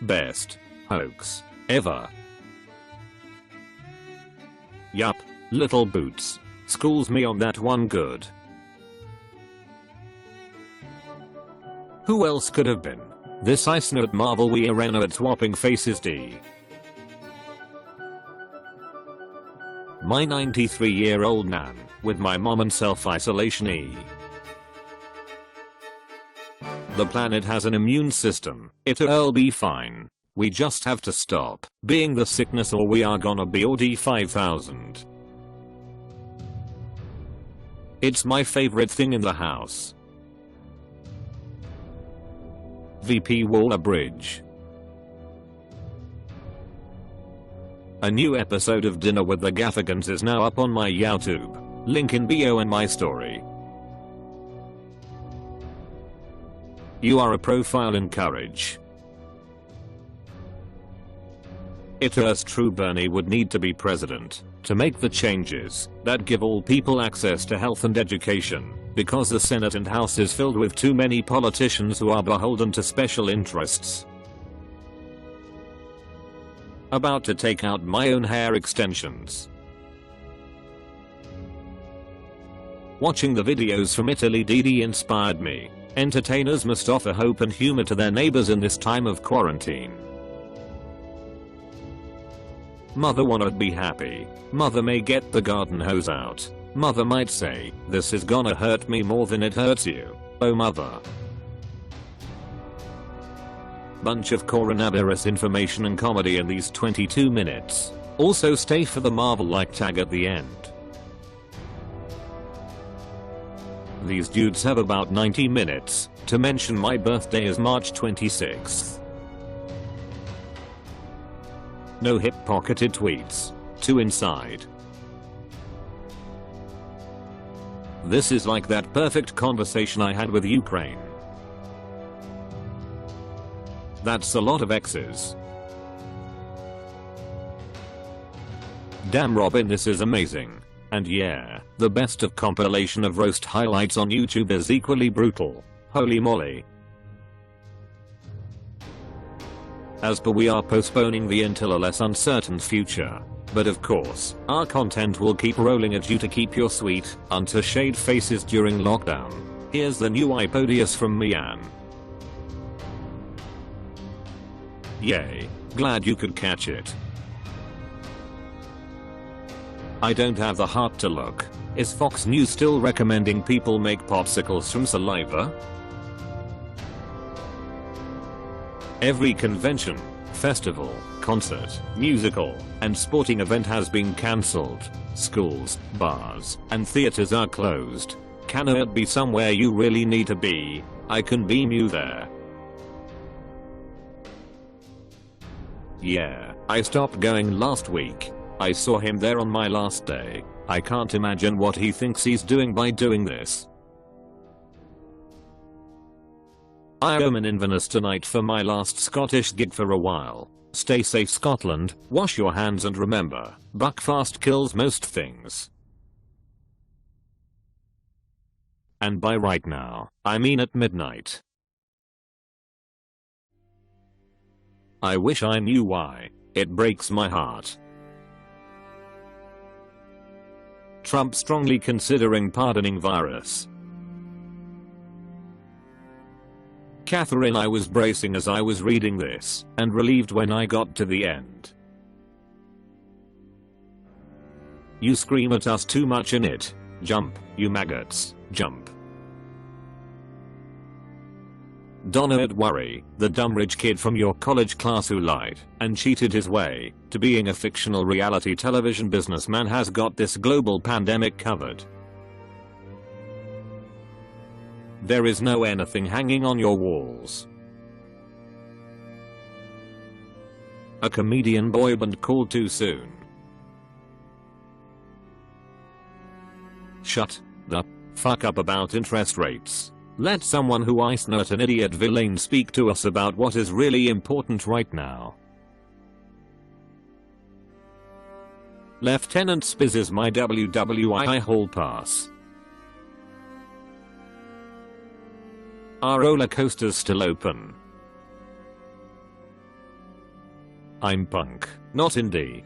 Best hoax ever. Yup, Little Boots schools me on that one good. Who else could have been this Eisner Marvel we arena at swapping faces D? My 93-year-old nan, with my mom and self-isolation E. The planet has an immune system, it'll be fine. We just have to stop being the sickness or we are gonna be OD 5000. It's my favorite thing in the house. VP Waller-Bridge. A new episode of Dinner with the Gaffigans is now up on my YouTube. Link in bio and my story. You are a profile in courage. It is true Bernie would need to be president to make the changes that give all people access to health and education, because the Senate and House is filled with too many politicians who are beholden to special interests. About to take out my own hair extensions. Watching the videos from Italy DD inspired me. Entertainers must offer hope and humor to their neighbors in this time of quarantine. Mother wanna be happy. Mother may get the garden hose out. Mother might say, this is gonna hurt me more than it hurts you. Oh mother. Bunch of coronavirus information and comedy in these 22 minutes. Also stay for the Marvel-like tag at the end. These dudes have about 90 minutes to mention my birthday is March 26th. No hip-pocketed tweets. Too inside. This is like that perfect conversation I had with Ukraine. That's a lot of X's. Damn Robin, this is amazing. And yeah, the best of compilation of roast highlights on YouTube is equally brutal. Holy moly. As per we are postponing the until a less uncertain future. But of course, our content will keep rolling at you to keep your sweet, unto-shade faces during lockdown. Here's the new iPodius from Mian. Yay, glad you could catch it. I don't have the heart to look. Is Fox News still recommending people make popsicles from saliva? Every convention, festival, concert, musical, and sporting event has been cancelled. Schools, bars, and theaters are closed. Can it be somewhere you really need to be? I can beam you there. Yeah, I stopped going last week. I saw him there on my last day. I can't imagine what he thinks he's doing by doing this. I am in Inverness tonight for my last Scottish gig for a while. Stay safe Scotland, wash your hands and remember, Buckfast kills most things. And by right now, I mean at midnight. I wish I knew why. It breaks my heart. Trump strongly considering pardoning virus. Catherine, I was bracing as I was reading this, and relieved when I got to the end. You scream at us too much in it. Jump, you maggots, jump. Don't worry, the dumb rich kid from your college class who lied and cheated his way to being a fictional reality television businessman has got this global pandemic covered. There is no anything hanging on your walls. A comedian boy band called too soon. Shut the fuck up about interest rates. Let someone who is not an idiot villain speak to us about what is really important right now. Lieutenant Spiz is my WWI hall pass. Are roller coasters still open? I'm punk, not indie.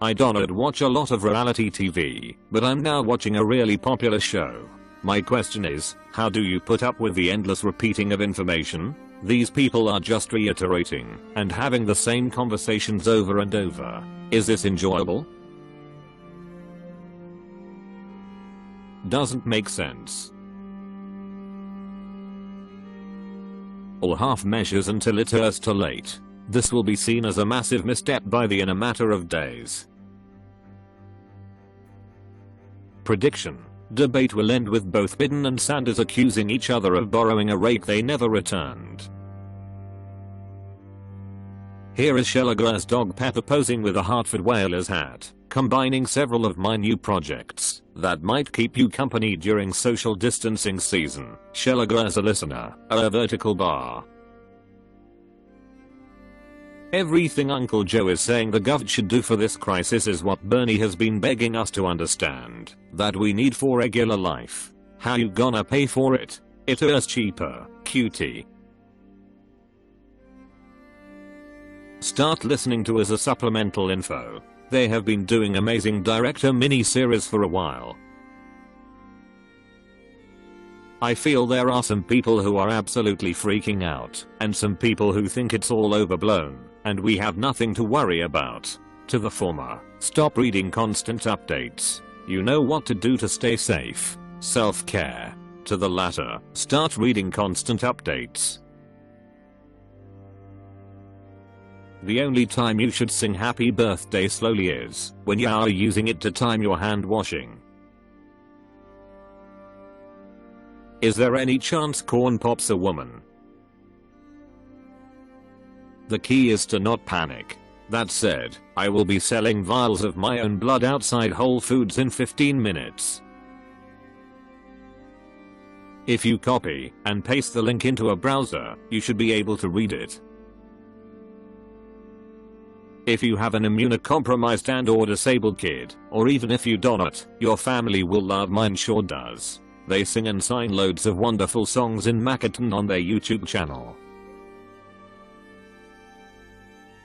I don't watch a lot of reality TV, but I'm now watching a really popular show. My question is, how do you put up with the endless repeating of information? These people are just reiterating and having the same conversations over and over. Is this enjoyable? Doesn't make sense. Or half measures until it is too late. This will be seen as a massive misstep by the in a matter of days. Prediction. Debate will end with both Biden and Sanders accusing each other of borrowing a rake they never returned. Here is Shellagla's dog Pepper posing with a Hartford Whalers hat, combining several of my new projects that might keep you company during social distancing season. Shellagla's a listener, a vertical bar. Everything Uncle Joe is saying the gov should do for this crisis is what Bernie has been begging us to understand, that we need for regular life. How you gonna pay for it? It is cheaper, cutie. Start listening to as a supplemental info. They have been doing amazing director mini-series for a while. I feel there are some people who are absolutely freaking out, and some people who think it's all overblown, and we have nothing to worry about. To the former, stop reading constant updates. You know what to do to stay safe. Self-care. To the latter, start reading constant updates. The only time you should sing happy birthday slowly is when you are using it to time your hand washing. Is there any chance Corn Pop's a woman? The key is to not panic. That said, I will be selling vials of my own blood outside Whole Foods in 15 minutes. If you copy and paste the link into a browser, you should be able to read it. If you have an immunocompromised and/or disabled kid, or even if you don't, your family will love Mine Sure Does. They sing and sign loads of wonderful songs in Macleod on their YouTube channel.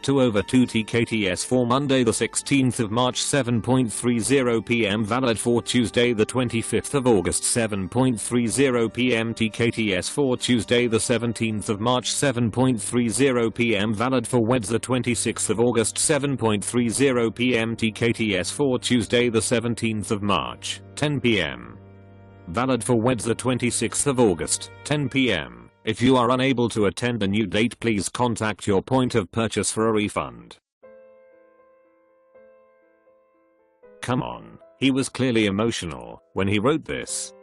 2/2 TKTS for Monday the 16th of March 7:30 PM valid for Tuesday the 25th of August 7:30 PM TKTS for Tuesday the 17th of March 7:30 PM valid for Weds the 26th of August 7:30 PM TKTS for Tuesday the 17th of March 10 PM valid for Weds the 26th of August 10 PM. If you are unable to attend a new date, please contact your point of purchase for a refund. Come on, he was clearly emotional when he wrote this.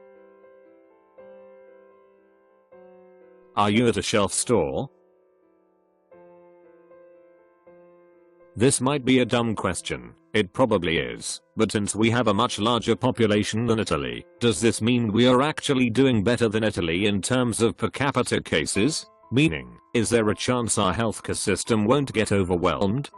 Are you at a shelf store? This might be a dumb question, it probably is, but since we have a much larger population than Italy, does this mean we are actually doing better than Italy in terms of per capita cases? Meaning, is there a chance our healthcare system won't get overwhelmed?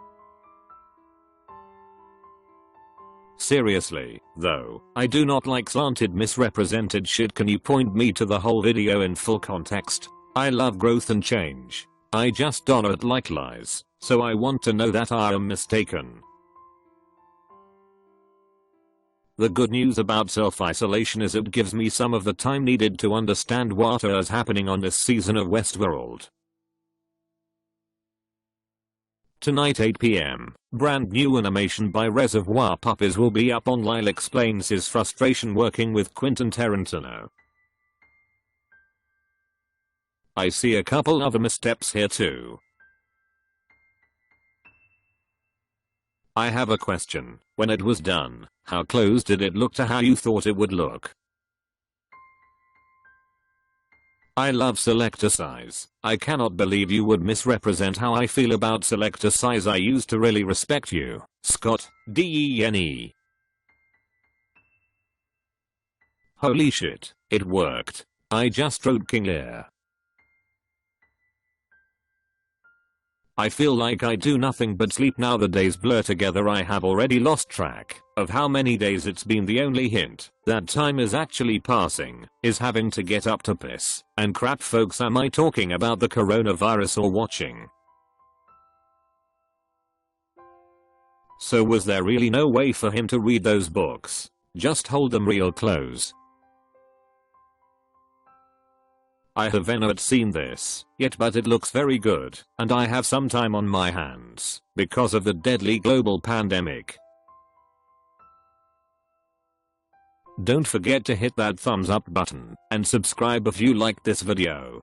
Seriously, though, I do not like slanted misrepresented shit. Can you point me to the whole video in full context? I love growth and change. I just don't like lies, so I want to know that I am mistaken. The good news about self-isolation is it gives me some of the time needed to understand what is happening on this season of Westworld. Tonight 8 PM, brand new animation by Reservoir Puppies will be up on. Lyle explains his frustration working with Quentin Tarantino. I see a couple other missteps here too. I have a question. When it was done, how close did it look to how you thought it would look? I love selector size. I cannot believe you would misrepresent how I feel about selector size. I used to really respect you, Scott, D-E-N-E. Holy shit, it worked. I just wrote King Lear. I feel like I do nothing but sleep now. The days blur together. I have already lost track of how many days it's been. The only hint that time is actually passing is having to get up to piss and crap. Folks, am I talking about the coronavirus or watching? So was there really no way for him to read those books? Just hold them real close. I have not seen this yet, but it looks very good, and I have some time on my hands because of the deadly global pandemic. Don't forget to hit that thumbs up button and subscribe if you liked this video.